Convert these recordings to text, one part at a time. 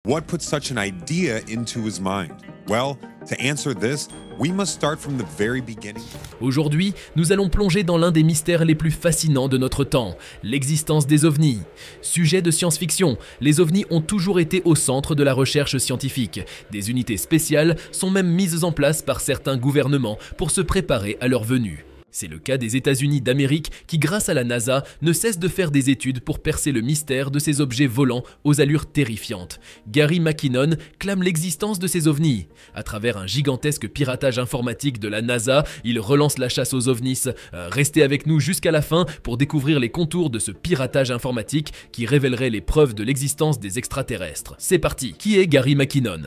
What put such an idea into his mind? Well, to answer this, we must start from the very beginning. Aujourd'hui, nous allons plonger dans l'un des mystères les plus fascinants de notre temps, l'existence des ovnis. Sujet de science-fiction, les ovnis ont toujours été au centre de la recherche scientifique. Des unités spéciales sont même mises en place par certains gouvernements pour se préparer à leur venue. C'est le cas des États-Unis d'Amérique qui, grâce à la NASA, ne cessent de faire des études pour percer le mystère de ces objets volants aux allures terrifiantes. Gary McKinnon clame l'existence de ces ovnis. À travers un gigantesque piratage informatique de la NASA, il relance la chasse aux ovnis. Restez avec nous jusqu'à la fin pour découvrir les contours de ce piratage informatique qui révélerait les preuves de l'existence des extraterrestres. C'est parti. Qui est Gary McKinnon ?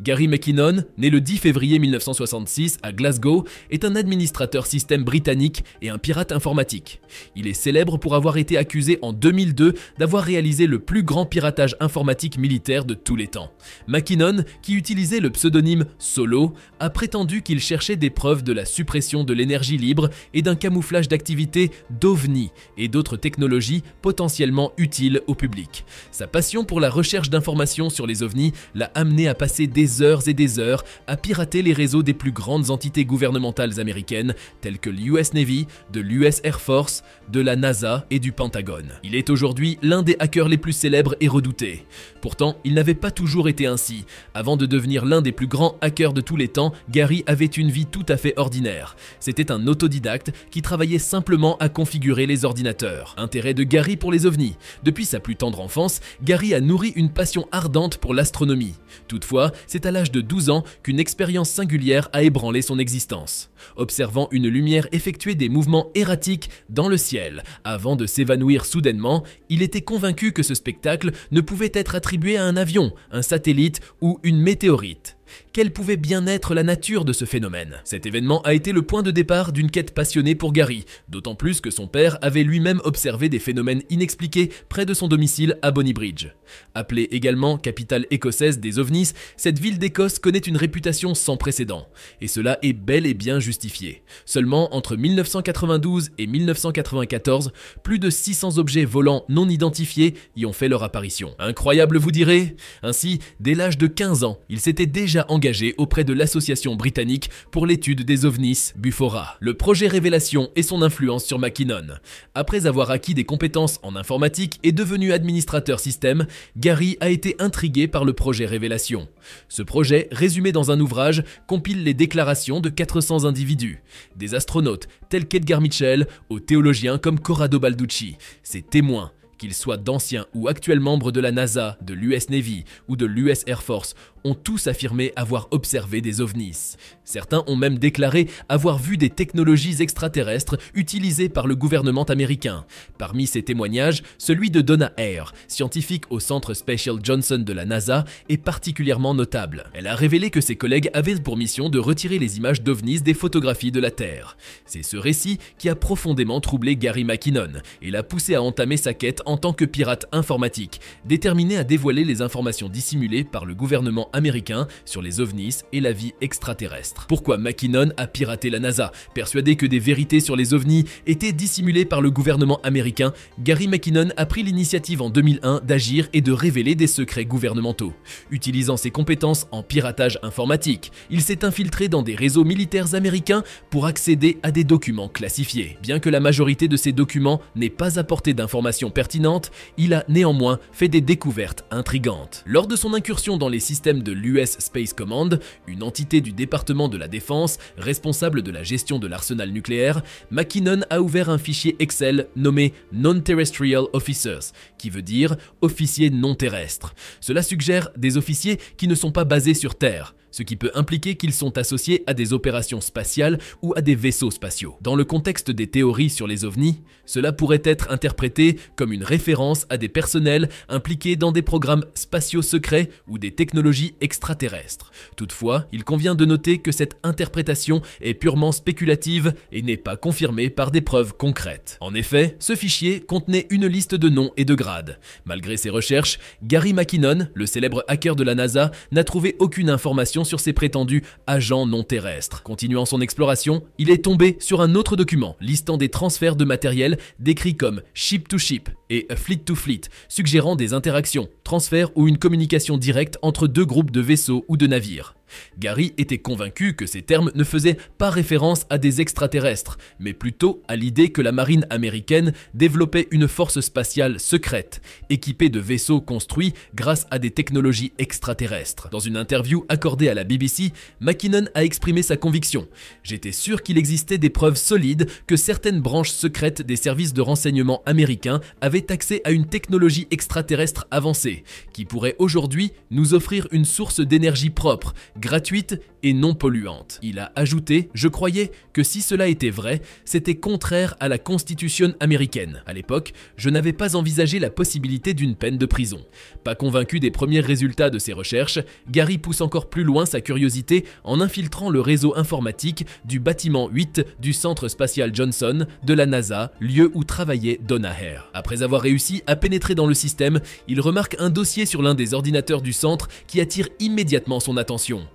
Gary McKinnon, né le 10 février 1966 à Glasgow, est un administrateur système britannique et un pirate informatique. Il est célèbre pour avoir été accusé en 2002 d'avoir réalisé le plus grand piratage informatique militaire de tous les temps. McKinnon, qui utilisait le pseudonyme Solo, a prétendu qu'il cherchait des preuves de la suppression de l'énergie libre et d'un camouflage d'activités d'OVNI et d'autres technologies potentiellement utiles au public. Sa passion pour la recherche d'informations sur les ovnis l'a amené à passer des heures et des heures à pirater les réseaux des plus grandes entités gouvernementales américaines telles que l'US Navy, de l'US Air Force, de la NASA et du Pentagone. Il est aujourd'hui l'un des hackers les plus célèbres et redoutés. Pourtant, il n'avait pas toujours été ainsi. Avant de devenir l'un des plus grands hackers de tous les temps, Gary avait une vie tout à fait ordinaire. C'était un autodidacte qui travaillait simplement à configurer les ordinateurs. Intérêt de Gary pour les ovnis. Depuis sa plus tendre enfance, Gary a nourri une passion ardente pour l'astronomie. Toutefois, c'est à l'âge de 12 ans qu'une expérience singulière a ébranlé son existence. Observant une lumière effectuer des mouvements erratiques dans le ciel avant de s'évanouir soudainement, il était convaincu que ce spectacle ne pouvait être attribué à un avion, un satellite ou une météorite. Quelle pouvait bien être la nature de ce phénomène? Cet événement a été le point de départ d'une quête passionnée pour Gary, d'autant plus que son père avait lui-même observé des phénomènes inexpliqués près de son domicile à Bonnybridge. Appelée également capitale écossaise des ovnis, cette ville d'Écosse connaît une réputation sans précédent, et cela est bel et bien justifié. Seulement entre 1992 et 1994, plus de 600 objets volants non identifiés y ont fait leur apparition. Incroyable, vous direz? Ainsi, dès l'âge de 15 ans, il s'était déjà engagé auprès de l'association britannique pour l'étude des ovnis, Bufora. Le projet Révélation et son influence sur McKinnon. Après avoir acquis des compétences en informatique et devenu administrateur système, Gary a été intrigué par le projet Révélation. Ce projet, résumé dans un ouvrage, compile les déclarations de 400 individus, des astronautes tels qu'Edgar Mitchell aux théologiens comme Corrado Balducci. Ces témoins, qu'ils soient d'anciens ou actuels membres de la NASA, de l'US Navy ou de l'US Air Force, ont tous affirmé avoir observé des ovnis. Certains ont même déclaré avoir vu des technologies extraterrestres utilisées par le gouvernement américain. Parmi ces témoignages, celui de Donna Hare, scientifique au centre Special Johnson de la NASA, est particulièrement notable. Elle a révélé que ses collègues avaient pour mission de retirer les images d'ovnis des photographies de la Terre. C'est ce récit qui a profondément troublé Gary McKinnon et l'a poussé à entamer sa quête en tant que pirate informatique, déterminé à dévoiler les informations dissimulées par le gouvernement américain sur les ovnis et la vie extraterrestre. Pourquoi McKinnon a piraté la NASA? Persuadé que des vérités sur les ovnis étaient dissimulées par le gouvernement américain, Gary McKinnon a pris l'initiative en 2001 d'agir et de révéler des secrets gouvernementaux. Utilisant ses compétences en piratage informatique, il s'est infiltré dans des réseaux militaires américains pour accéder à des documents classifiés. Bien que la majorité de ces documents n'aient pas apporté d'informations pertinentes, il a néanmoins fait des découvertes intrigantes. Lors de son incursion dans les systèmes de l'US Space Command, une entité du département de la Défense responsable de la gestion de l'arsenal nucléaire, McKinnon a ouvert un fichier Excel nommé Non-Terrestrial Officers, qui veut dire officiers non terrestres. Cela suggère des officiers qui ne sont pas basés sur Terre, ce qui peut impliquer qu'ils sont associés à des opérations spatiales ou à des vaisseaux spatiaux. Dans le contexte des théories sur les ovnis, cela pourrait être interprété comme une référence à des personnels impliqués dans des programmes spatiaux secrets ou des technologies extraterrestres. Toutefois, il convient de noter que cette interprétation est purement spéculative et n'est pas confirmée par des preuves concrètes. En effet, ce fichier contenait une liste de noms et de grades. Malgré ses recherches, Gary McKinnon, le célèbre hacker de la NASA, n'a trouvé aucune information sur ses prétendus agents non terrestres. Continuant son exploration, il est tombé sur un autre document listant des transferts de matériel décrits comme ship to ship et fleet-to-fleet, suggérant des interactions, transferts ou une communication directe entre deux groupes de vaisseaux ou de navires. Gary était convaincu que ces termes ne faisaient pas référence à des extraterrestres, mais plutôt à l'idée que la marine américaine développait une force spatiale secrète, équipée de vaisseaux construits grâce à des technologies extraterrestres. Dans une interview accordée à la BBC, McKinnon a exprimé sa conviction. « J'étais sûr qu'il existait des preuves solides que certaines branches secrètes des services de renseignement américains avaient accès à une technologie extraterrestre avancée, qui pourrait aujourd'hui nous offrir une source d'énergie propre, gratuite et non polluante. » Il a ajouté « Je croyais que si cela était vrai, c'était contraire à la Constitution américaine. À l'époque, je n'avais pas envisagé la possibilité d'une peine de prison. » Pas convaincu des premiers résultats de ses recherches, Gary pousse encore plus loin sa curiosité en infiltrant le réseau informatique du bâtiment 8 du Centre spatial Johnson de la NASA, lieu où travaillait Donna Hare. Après avoir réussi à pénétrer dans le système, il remarque un dossier sur l'un des ordinateurs du centre qui attire immédiatement son attention.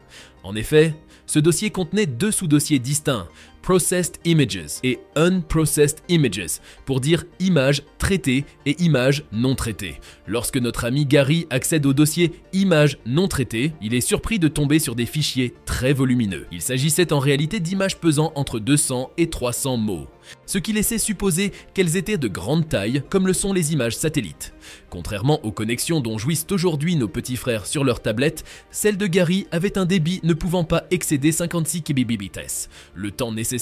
En effet, ce dossier contenait deux sous-dossiers distincts, Processed Images et Unprocessed Images, pour dire images traitées et images non traitées. Lorsque notre ami Gary accède au dossier images non traitées, il est surpris de tomber sur des fichiers très volumineux. Il s'agissait en réalité d'images pesant entre 200 et 300 mots, ce qui laissait supposer qu'elles étaient de grande taille, comme le sont les images satellites. Contrairement aux connexions dont jouissent aujourd'hui nos petits frères sur leur tablette, celle de Gary avait un débit ne pouvant pas excéder 56 kbps. Le temps nécessaire,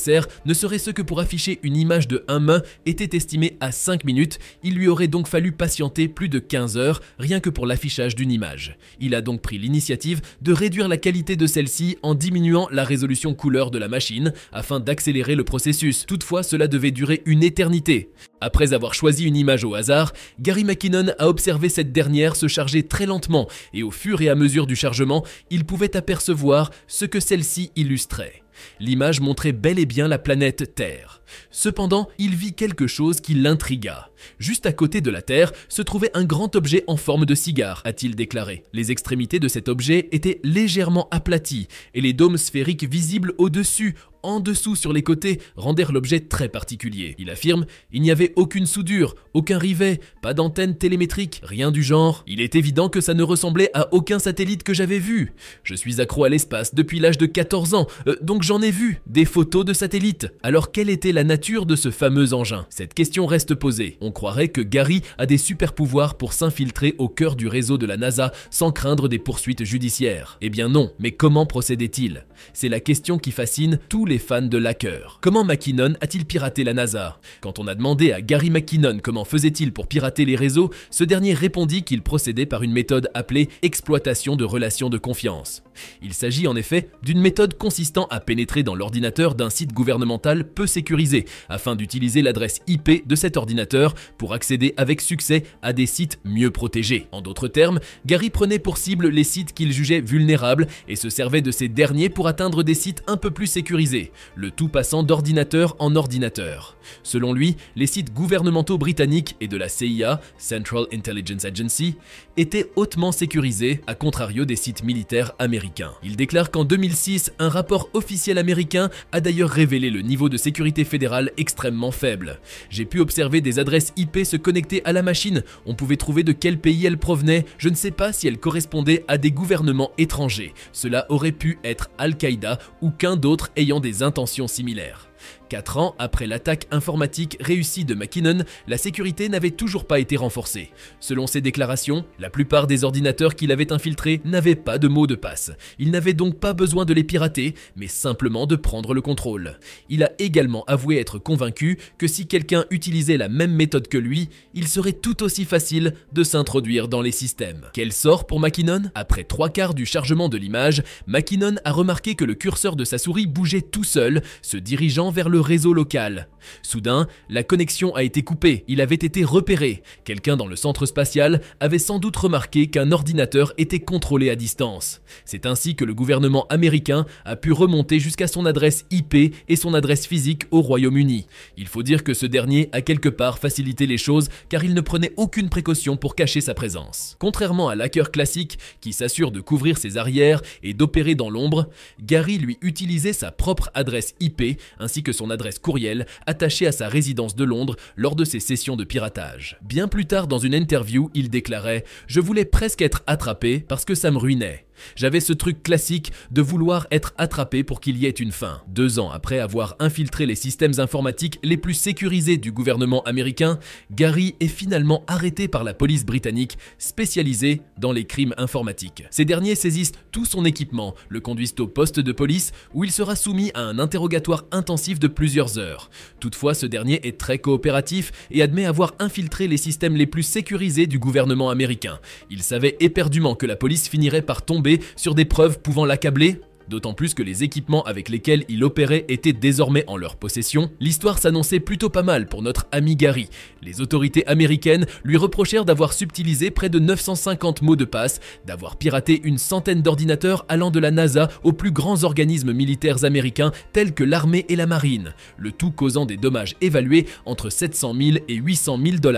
ne serait-ce que pour afficher une image de un main, était estimé à 5 minutes, il lui aurait donc fallu patienter plus de 15 heures, rien que pour l'affichage d'une image. Il a donc pris l'initiative de réduire la qualité de celle-ci en diminuant la résolution couleur de la machine, afin d'accélérer le processus. Toutefois, cela devait durer une éternité. Après avoir choisi une image au hasard, Gary McKinnon a observé cette dernière se charger très lentement et au fur et à mesure du chargement, il pouvait apercevoir ce que celle-ci illustrait. L'image montrait bel et bien la planète Terre. Cependant, il vit quelque chose qui l'intrigua. Juste à côté de la Terre se trouvait un grand objet en forme de cigare, a-t-il déclaré. Les extrémités de cet objet étaient légèrement aplaties et les dômes sphériques visibles au-dessus, en dessous sur les côtés, rendèrent l'objet très particulier. Il affirme « Il n'y avait aucune soudure, aucun rivet, pas d'antenne télémétrique, rien du genre. Il est évident que ça ne ressemblait à aucun satellite que j'avais vu. Je suis accro à l'espace depuis l'âge de 14 ans, donc j'en ai vu des photos de satellites. Alors quelle était la nature de ce fameux engin? Cette question reste posée. On croirait que Gary a des super pouvoirs pour s'infiltrer au cœur du réseau de la NASA sans craindre des poursuites judiciaires. Eh bien non, mais comment procédait-il? C'est la question qui fascine tous les fans de l'hacker. Comment McKinnon a-t-il piraté la NASA? Quand on a demandé à Gary McKinnon comment faisait-il pour pirater les réseaux, ce dernier répondit qu'il procédait par une méthode appelée exploitation de relations de confiance. Il s'agit en effet d'une méthode consistant à pénétrer dans l'ordinateur d'un site gouvernemental peu sécurisé, afin d'utiliser l'adresse IP de cet ordinateur pour accéder avec succès à des sites mieux protégés. En d'autres termes, Gary prenait pour cible les sites qu'il jugeait vulnérables et se servait de ces derniers pour atteindre des sites un peu plus sécurisés, le tout passant d'ordinateur en ordinateur. Selon lui, les sites gouvernementaux britanniques et de la CIA, Central Intelligence Agency, étaient hautement sécurisés, à contrario des sites militaires américains. Il déclare qu'en 2006, un rapport officiel américain a d'ailleurs révélé le niveau de sécurité fédérale extrêmement faible. J'ai pu observer des adresses IP se connecter à la machine, on pouvait trouver de quel pays elles provenaient, je ne sais pas si elles correspondaient à des gouvernements étrangers. Cela aurait pu être Al-Qaïda ou qu'un d'autre ayant des intentions similaires. 4 ans après l'attaque informatique réussie de McKinnon, la sécurité n'avait toujours pas été renforcée. Selon ses déclarations, la plupart des ordinateurs qu'il avait infiltrés n'avaient pas de mot de passe. Il n'avait donc pas besoin de les pirater, mais simplement de prendre le contrôle. Il a également avoué être convaincu que si quelqu'un utilisait la même méthode que lui, il serait tout aussi facile de s'introduire dans les systèmes. Quel sort pour McKinnon? Après 3/4 du chargement de l'image, McKinnon a remarqué que le curseur de sa souris bougeait tout seul, se dirigeant vers le réseau local. Soudain, la connexion a été coupée, il avait été repéré. Quelqu'un dans le centre spatial avait sans doute remarqué qu'un ordinateur était contrôlé à distance. C'est ainsi que le gouvernement américain a pu remonter jusqu'à son adresse IP et son adresse physique au Royaume-Uni. Il faut dire que ce dernier a quelque part facilité les choses car il ne prenait aucune précaution pour cacher sa présence. Contrairement à l'hacker classique qui s'assure de couvrir ses arrières et d'opérer dans l'ombre, Gary lui utilisait sa propre adresse IP ainsi ainsi que son adresse courriel attachée à sa résidence de Londres lors de ses sessions de piratage. Bien plus tard dans une interview, il déclarait « Je voulais presque être attrapé parce que ça me ruinait. J'avais ce truc classique de vouloir être attrapé pour qu'il y ait une fin. » 2 ans après avoir infiltré les systèmes informatiques les plus sécurisés du gouvernement américain, Gary est finalement arrêté par la police britannique spécialisée dans les crimes informatiques. Ces derniers saisissent tout son équipement, le conduisent au poste de police où il sera soumis à un interrogatoire intensif de plusieurs heures. Toutefois, ce dernier est très coopératif et admet avoir infiltré les systèmes les plus sécurisés du gouvernement américain. Il savait éperdument que la police finirait par tomber sur des preuves pouvant l'accabler. D'autant plus que les équipements avec lesquels il opérait étaient désormais en leur possession, l'histoire s'annonçait plutôt pas mal pour notre ami Gary. Les autorités américaines lui reprochèrent d'avoir subtilisé près de 950 mots de passe, d'avoir piraté une centaine d'ordinateurs allant de la NASA aux plus grands organismes militaires américains tels que l'armée et la marine, le tout causant des dommages évalués entre 700 000 et 800 000 $.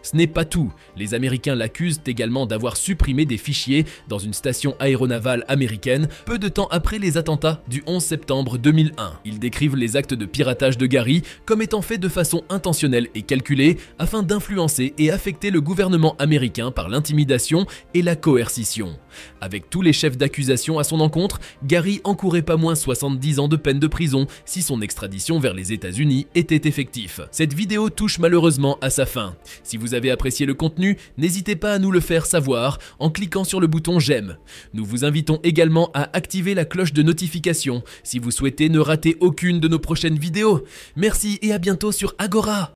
Ce n'est pas tout, les Américains l'accusent également d'avoir supprimé des fichiers dans une station aéronavale américaine peu de temps après les attentats du 11 septembre 2001. Ils décrivent les actes de piratage de Gary comme étant faits de façon intentionnelle et calculée afin d'influencer et affecter le gouvernement américain par l'intimidation et la coercition. Avec tous les chefs d'accusation à son encontre, Gary encourait pas moins 70 ans de peine de prison si son extradition vers les États-Unis était effective. Cette vidéo touche malheureusement à sa fin. Si vous avez apprécié le contenu, n'hésitez pas à nous le faire savoir en cliquant sur le bouton j'aime. Nous vous invitons également à activer la cloche de notification si vous souhaitez ne rater aucune de nos prochaines vidéos. Merci et à bientôt sur Agora.